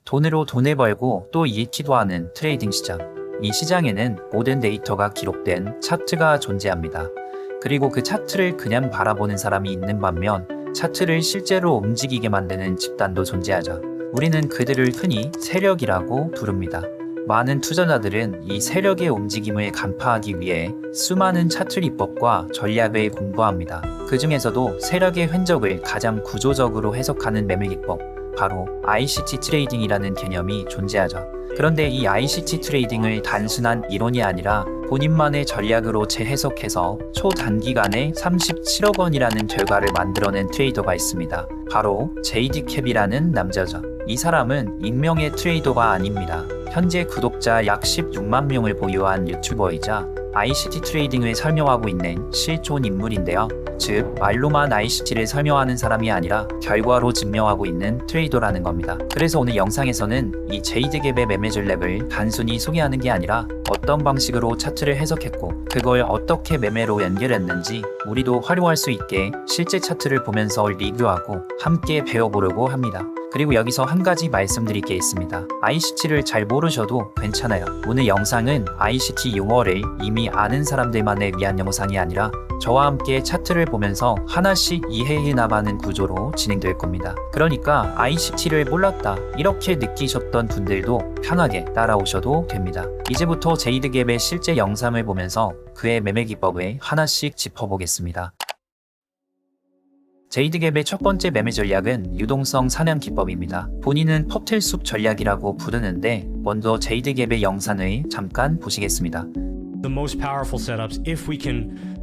돈으로 돈을 벌고 또 잃기도 하는 트레이딩 시장. 이 시장에는 모든 데이터가 기록된 차트가 존재합니다. 그리고 그 차트를 그냥 바라보는 사람이 있는 반면 차트를 실제로 움직이게 만드는 집단도 존재하죠. 우리는 그들을 흔히 세력이라고 부릅니다. 많은 투자자들은 이 세력의 움직임을 간파하기 위해 수많은 차트 기법과 전략을 공부합니다. 그 중에서도 세력의 흔적을 가장 구조적으로 해석하는 매매 기법, 바로 ICT 트레이딩이라는 개념이 존재하죠. 그런데 이 ICT 트레이딩을 단순한 이론이 아니라 본인만의 전략으로 재해석해서 초단기간에 37억 원이라는 결과를 만들어낸 트레이더가 있습니다. 바로 제이디 캡이라는 남자죠. 이 사람은 익명의 트레이더가 아닙니다. 현재 구독자 약 16만 명을 보유한 유튜버이자 ICT 트레이딩을 설명하고 있는 실존 인물인데요. 즉, 말로만 ICT를 설명하는 사람이 아니라 결과로 증명하고 있는 트레이더라는 겁니다. 그래서 오늘 영상에서는 이 제이드갭의 매매 전략을 단순히 소개하는 게 아니라 어떤 방식으로 차트를 해석했고 그걸 어떻게 매매로 연결했는지 우리도 활용할 수 있게 실제 차트를 보면서 리뷰하고 함께 배워보려고 합니다. 그리고 여기서 한 가지 말씀드릴 게 있습니다. ICT를 잘 모르셔도 괜찮아요. 오늘 영상은 ICT 용어를 이미 아는 사람들만을 위한 영상이 아니라 저와 함께 차트를 보면서 하나씩 이해해 나가는 구조로 진행될 겁니다. 그러니까 ICT를 몰랐다 이렇게 느끼셨던 분들도 편하게 따라오셔도 됩니다. 이제부터 제이드갭의 실제 영상을 보면서 그의 매매 기법을 하나씩 짚어보겠습니다. 제이드갭의 첫 번째 매매 전략은 유동성 사냥 기법입니다. 본인은 퍼틀숲 전략이라고 부르는데 먼저 제이드갭의 영상을 잠깐 보시겠습니다. The most powerful setups if we can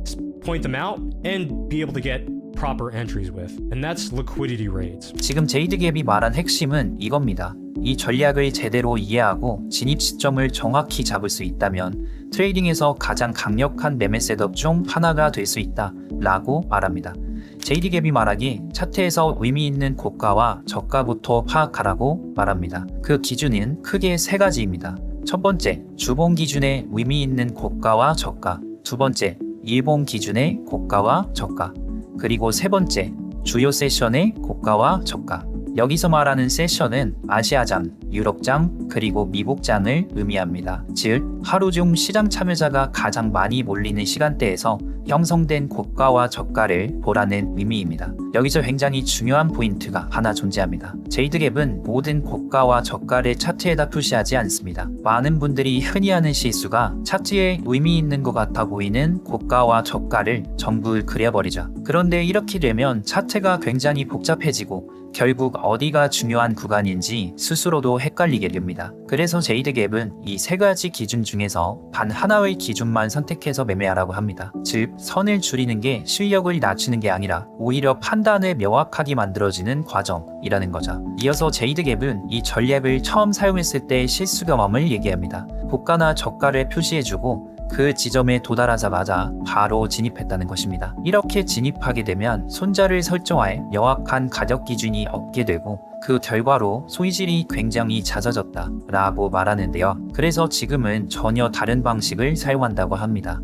point them out and be able to get proper entries with. And that's liquidity rates. 지금 제이드갭이 말한 핵심은 이겁니다. 이 전략을 제대로 이해하고 진입 시점을 정확히 잡을 수 있다면 트레이딩에서 가장 강력한 매매 셋업 중 하나가 될 수 있다 라고 말합니다. 제이드갭이 말하기 차트에서 의미 있는 고가와 저가부터 파악하라고 말합니다. 그 기준은 크게 세 가지입니다. 첫 번째, 주봉 기준의 의미 있는 고가와 저가. 두 번째, 일봉 기준의 고가와 저가. 그리고 세 번째, 주요 세션의 고가와 저가. 여기서 말하는 세션은 아시아장, 유럽장, 그리고 미국장을 의미합니다. 즉, 하루 중 시장 참여자가 가장 많이 몰리는 시간대에서 형성된 고가와 저가를 보라는 의미입니다. 여기서 굉장히 중요한 포인트가 하나 존재합니다. 제이드갭은 모든 고가와 저가를 차트에다 표시하지 않습니다. 많은 분들이 흔히 하는 실수가 차트에 의미 있는 것 같아 보이는 고가와 저가를 전부 그려버리죠. 그런데 이렇게 되면 차트가 굉장히 복잡해지고 결국 어디가 중요한 구간인지 스스로도 헷갈리게 됩니다. 그래서 제이드갭은 이 세 가지 기준 중에서 단 하나의 기준만 선택해서 매매하라고 합니다. 즉, 선을 줄이는 게 실력을 낮추는 게 아니라 오히려 판단을 명확하게 만들어지는 과정이라는 거죠. 이어서 제이드갭은 이 전략을 처음 사용했을 때 실수 경험을 얘기합니다. 고가나 저가를 표시해주고 그 지점에 도달하자마자 바로 진입했다는 것입니다. 이렇게 진입하게 되면 손절을 설정할 명확한 가격 기준이 없게 되고 그 결과로 손실이 굉장히 잦아졌다 라고 말하는데요. 그래서 지금은 전혀 다른 방식을 사용한다고 합니다.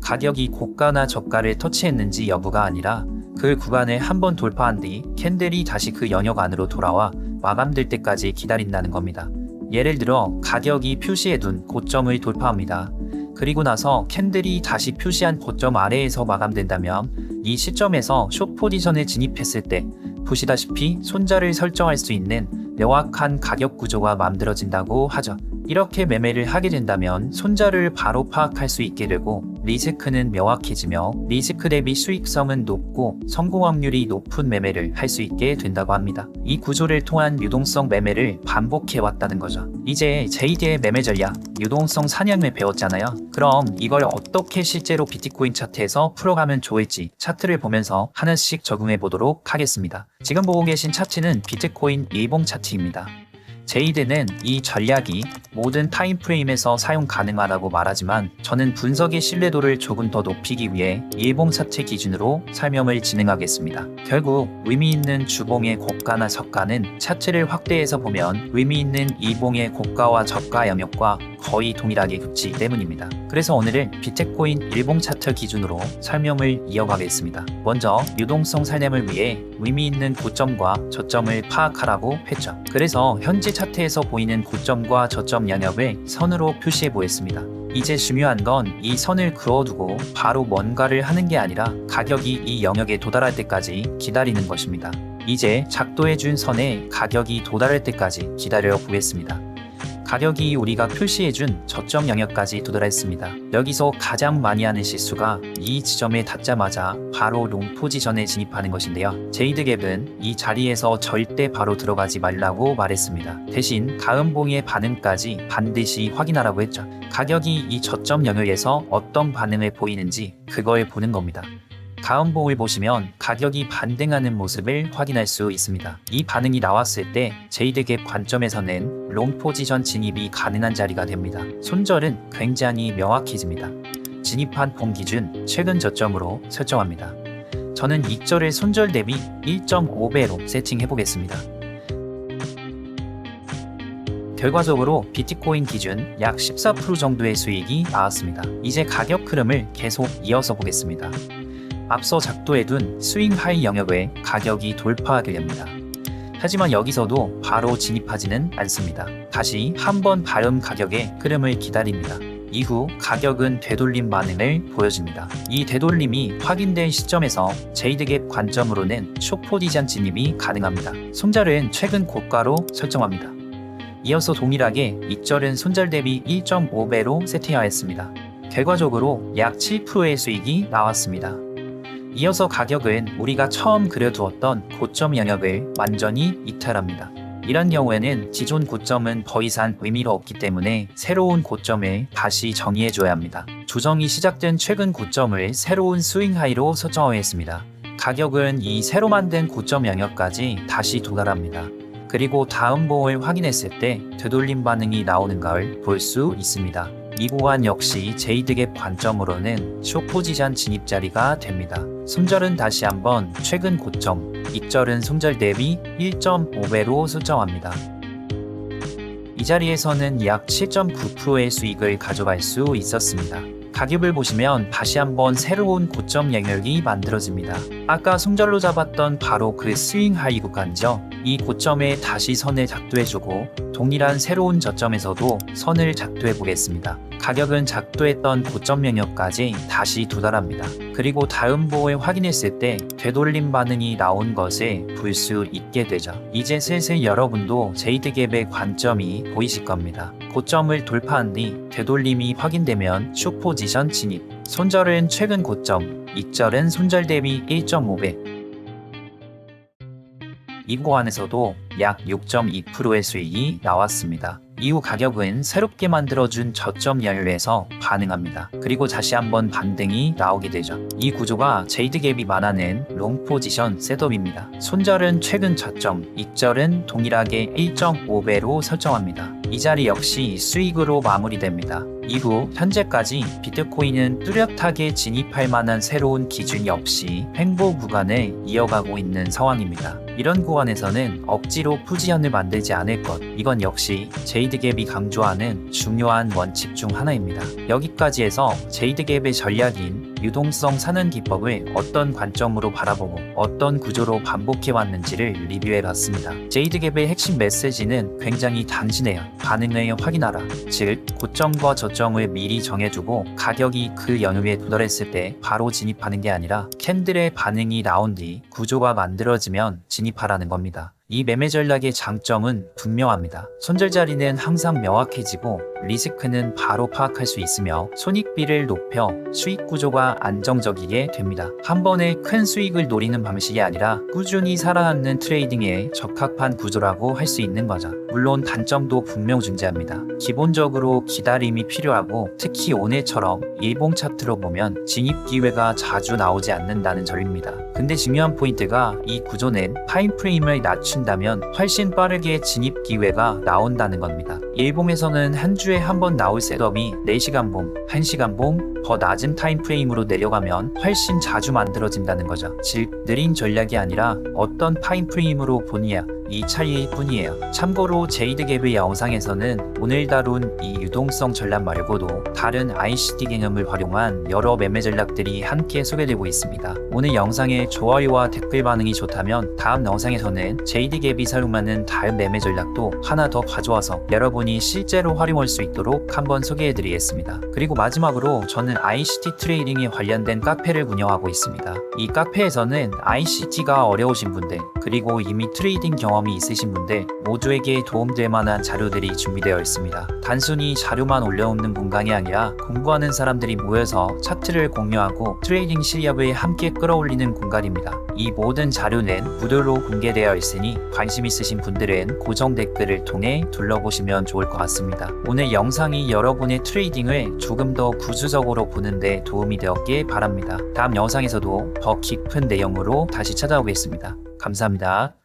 가격이 고가나 저가를 터치했는지 여부가 아니라 그 구간을 한번 돌파한 뒤 캔들이 다시 그 영역 안으로 돌아와 마감될 때까지 기다린다는 겁니다. 예를 들어 가격이 표시해둔 고점을 돌파합니다. 그리고 나서 캔들이 다시 표시한 고점 아래에서 마감된다면 이 시점에서 숏 포지션에 진입했을 때 보시다시피 손절을 설정할 수 있는 명확한 가격 구조가 만들어진다고 하죠. 이렇게 매매를 하게 된다면 손절을 바로 파악할 수 있게 되고 리스크는 명확해지며 리스크 대비 수익성은 높고 성공 확률이 높은 매매를 할 수 있게 된다고 합니다. 이 구조를 통한 유동성 매매를 반복해왔다는 거죠. 이제 제이드의 매매 전략, 유동성 사냥을 배웠잖아요. 그럼 이걸 어떻게 실제로 비트코인 차트에서 풀어가면 좋을지 차트를 보면서 하나씩 적용해 보도록 하겠습니다. 지금 보고 계신 차트는 비트코인 일봉 차트입니다. 제이드는 이 전략이 모든 타임프레임에서 사용 가능하다고 말하지만 저는 분석의 신뢰도를 조금 더 높이기 위해 일봉 차트 기준으로 설명을 진행하겠습니다. 결국 의미 있는 주봉의 고가나 저가는 차트를 확대해서 보면 의미 있는 일봉의 고가와 저가 영역과 거의 동일하게 붙지 때문입니다. 그래서 오늘은 비트코인 일봉 차트 기준으로 설명을 이어가겠습니다. 먼저 유동성 살림을 위해 의미 있는 고점과 저점을 파악하라고 했죠. 그래서 현재 차트에서 보이는 고점과 저점 영역을 선으로 표시해 보였습니다. 이제 중요한 건 이 선을 그어두고 바로 뭔가를 하는 게 아니라 가격이 이 영역에 도달할 때까지 기다리는 것입니다. 이제 작도해준 선에 가격이 도달할 때까지 기다려 보겠습니다. 가격이 우리가 표시해준 저점 영역까지 도달했습니다. 여기서 가장 많이 하는 실수가 이 지점에 닿자마자 바로 롱 포지션에 진입하는 것인데요. 제이드갭은 이 자리에서 절대 바로 들어가지 말라고 말했습니다. 대신 다음봉의 반응까지 반드시 확인하라고 했죠. 가격이 이 저점 영역에서 어떤 반응을 보이는지 그걸 보는 겁니다. 다음봉을 보시면 가격이 반등하는 모습을 확인할 수 있습니다. 이 반응이 나왔을 때 제이드갭 관점에서는 롱 포지션 진입이 가능한 자리가 됩니다. 손절은 굉장히 명확해집니다. 진입한 봉 기준 최근 저점으로 설정합니다. 저는 익절을 손절 대비 1.5배로 세팅해 보겠습니다. 결과적으로 비트코인 기준 약 14% 정도의 수익이 나왔습니다. 이제 가격 흐름을 계속 이어서 보겠습니다. 앞서 작도해둔 스윙 하이 영역을 가격이 돌파하게 됩니다. 하지만 여기서도 바로 진입하지는 않습니다. 다시 한번 다음 가격의 흐름을 기다립니다. 이후 가격은 되돌림 반응을 보여줍니다. 이 되돌림이 확인된 시점에서 제이드갭 관점으로는 숏포지션 진입이 가능합니다. 손절은 최근 고가로 설정합니다. 이어서 동일하게 익절은 손절 대비 1.5배로 세팅하였습니다. 결과적으로 약 7%의 수익이 나왔습니다. 이어서 가격은 우리가 처음 그려두었던 고점 영역을 완전히 이탈합니다. 이런 경우에는 기존 고점은 더 이상 의미가 없기 때문에 새로운 고점을 다시 정의해줘야 합니다. 조정이 시작된 최근 고점을 새로운 스윙 하이로 설정하였습니다. 가격은 이 새로 만든 고점 영역까지 다시 도달합니다. 그리고 다음 봉을 확인했을 때 되돌림 반응이 나오는 걸 볼 수 있습니다. 이 구간 역시 제이드갭 관점으로는 숏포지션 진입 자리가 됩니다. 손절은 다시 한번 최근 고점, 익절은 손절 대비 1.5배로 설정합니다. 이 자리에서는 약 7.9%의 수익을 가져갈 수 있었습니다. 가격을 보시면 다시 한번 새로운 고점 영역이 만들어집니다. 아까 손절로 잡았던 바로 그 스윙 하이 구간이죠. 이 고점에 다시 선을 작도해주고 동일한 새로운 저점에서도 선을 작도해 보겠습니다. 가격은 작도했던 고점 영역까지 다시 도달합니다. 그리고 다음 봉을 확인했을 때 되돌림 반응이 나온 것을 볼 수 있게 되죠. 이제 슬슬 여러분도 제이드갭의 관점이 보이실 겁니다. 고점을 돌파한 뒤 되돌림이 확인되면 숏포지션 진입, 손절은 최근 고점, 익절은 손절 대비 1.5배. 이 구간에서도 약 6.2%의 수익이 나왔습니다. 이후 가격은 새롭게 만들어준 저점 영역에서 반응합니다. 그리고 다시 한번 반등이 나오게 되죠. 이 구조가 제이드갭이 말하는 롱 포지션 셋업입니다. 손절은 최근 저점, 익절은 동일하게 1.5배로 설정합니다. 이 자리 역시 수익으로 마무리됩니다. 이후 현재까지 비트코인은 뚜렷하게 진입할 만한 새로운 기준이 없이 횡보 구간을 이어가고 있는 상황입니다. 이런 구간에서는 억지로 포지션을 만들지 않을 것, 이건 역시 제이드갭이 강조하는 중요한 원칙 중 하나입니다. 여기까지 해서 제이드갭의 전략인 유동성 사는 기법을 어떤 관점으로 바라보고 어떤 구조로 반복해왔는지를 리뷰해봤습니다. 제이드갭의 핵심 메시지는 굉장히 단순해요. 반응을 확인하라. 즉 고점과 저점을 미리 정해주고 가격이 그 영역에 도달했을 때 바로 진입하는 게 아니라 캔들의 반응이 나온 뒤 구조가 만들어지면 진입하라는 겁니다. 이 매매 전략의 장점은 분명합니다. 손절 자리는 항상 명확해지고 리스크는 바로 파악할 수 있으며 손익비를 높여 수익 구조가 안정적이게 됩니다. 한 번에 큰 수익을 노리는 방식이 아니라 꾸준히 살아남는 트레이딩에 적합한 구조라고 할 수 있는 거죠. 물론 단점도 분명 존재합니다. 기본적으로 기다림이 필요하고 특히 오늘처럼 일봉 차트로 보면 진입 기회가 자주 나오지 않는다는 점입니다. 근데 중요한 포인트가 이 구조는 타임프레임을 낮춘다면 훨씬 빠르게 진입 기회가 나온다는 겁니다. 일봉에서는 한 주에 한 번 나올 셋업이 4시간 봉, 1시간 봉, 더 낮은 타임프레임으로 내려가면 훨씬 자주 만들어진다는 거죠. 즉 느린 전략이 아니라 어떤 타임프레임으로 보느냐 이 차이일 뿐이에요. 참고로 제이드갭의 영상에서는 오늘 다룬 이 유동성 전략 말고도 다른 ICT 개념을 활용한 여러 매매 전략들이 함께 소개되고 있습니다. 오늘 영상에 좋아요와 댓글 반응이 좋다면 다음 영상에서는 제이드갭이 사용하는 다른 매매 전략도 하나 더 가져와서 여러분이 실제로 활용할 수 있도록 한번 소개해드리겠습니다. 그리고 마지막으로 저는 ICT 트레이딩에 관련된 카페를 운영하고 있습니다. 이 카페에서는 ICT가 어려우신 분들 그리고 이미 트레이딩 경험이 있으신 분들 모두에게 도움될 만한 자료들이 준비되어 있습니다. 단순히 자료만 올려놓는 공간이 아니라 공부하는 사람들이 모여서 차트를 공유하고 트레이딩 실력을 함께 끌어올리는 공간입니다. 이 모든 자료는 무료로 공개되어 있으니 관심 있으신 분들은 고정 댓글을 통해 둘러보시면 좋을 것 같습니다. 오늘 영상이 여러분의 트레이딩을 조금 더 구조적으로 보는데 도움이 되었길 바랍니다. 다음 영상에서도 더 깊은 내용으로 다시 찾아오겠습니다. 감사합니다.